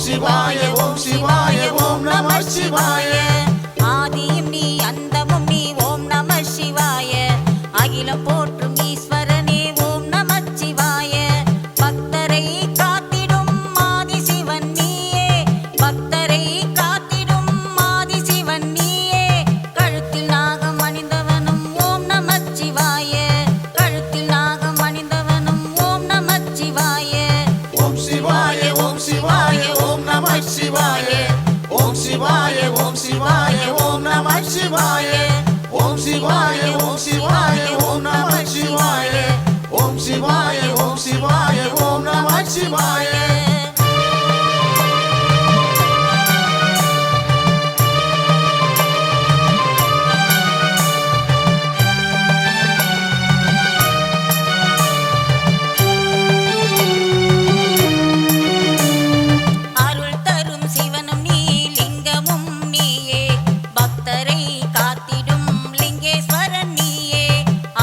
சிவாய ஓம் சிவாய ஓம் நம சிவாய ஆதியும் நீ அந்தமும் நீ ஓம் நம சிவாய அகிலம் போற்றும் ஈஸ்வரனே ஓம் நம சிவாய பக்தரை காத்திடும் ஆதி சிவன் நீயே பக்தரை காத்திடும் ஆதி சிவன் நீயே கழுத்தில் நாகம் அணிந்தவனும் ஓம் நம சிவாய கழுத்தில் நாகம் அணிந்தவனும் ஓம் நம சிவாய ஓம் சிவாய ஓம் சிவாய ஓம் நம சிவாய ஓம் சிவாய ஓம் சிவாய ஓம் நம சிவாய ஓம் சிவாய ஓம் சிவாய ஓம் நம சிவாய ஓம் சிவாய ஓம் சிவாய ஓம் நம சிவாய அருள் தரும் சிவனும் நீ லிங்கமும் நீயே பக்தரை காத்திடும் லிங்கேஸ்வரன் நீயே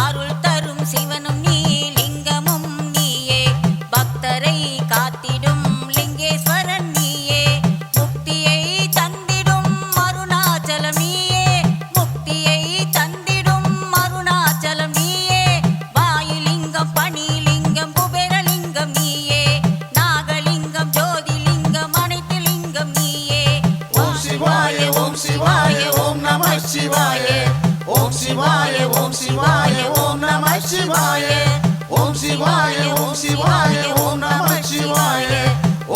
அருள் தரும் சிவனும் நீ லிங்கமும் நீயே பக்தரை காத்திடும் லிங்கேஸ்வரன் நீயே முக்தியை தந்திடும் அருணாச்சலம் நீயே முக்தியை தந்திடும் அருணாச்சலம் நீயே வாயுலிங்கம் பணிலிங்கம் குபேரலிங்கம் நீயே நாகலிங்கம் ஜோதிலிங்கம் அனைத்து லிங்கம் நீயே ஓம் சிவாய ஓம் சிவாய ஓம் நம சிவாய ஓம் சிவாய ஓம் சிவாய ஓம் நம சிவாய ஓம் சிவாய ஓம் சிவாய ஓம் நம சிவாய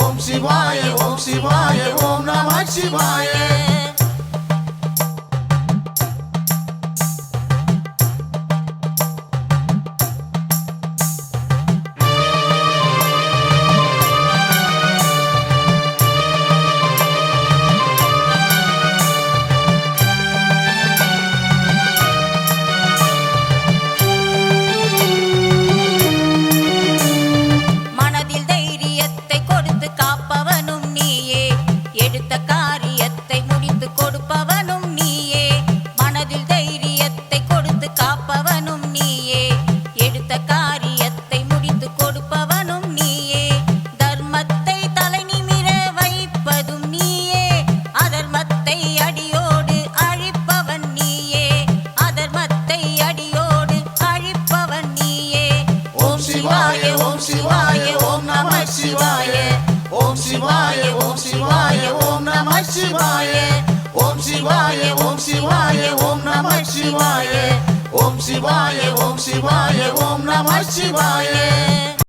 ஓம் சிவாய ஓம் சிவாய ஓம் நம சிவாய மனதில் தைரியத்தை கொடுத்து காப்பவனும் நீயே எடுத்த காரியத்தை முடித்து கொடுப்பவனும் நீயே மனதில் தைரியத்தை கொடுத்து காப்பவனும் நீயே எடுத்த காரியத்தை முடித்து கொடுப்பவனும் நீயே தர்மத்தை தலை நிமிர வைப்பதும் நீயே அதர்மத்தை அடியோடு அழிப்பவன் நீயே அதர்மத்தை அடியோடு அழிப்பவன் நீயே ஓம் சிவாய ஓம் சிவாய ஓம் நம சிவாய ஓம் சிவாய ஓம் சிவாய ஓம் நம சிவாய ஓம் சிவாய ஓம் சிவாய ஓம் நம சிவாய ஓம் சிவாய ஓம் சிவாய ஓம் நம சிவாய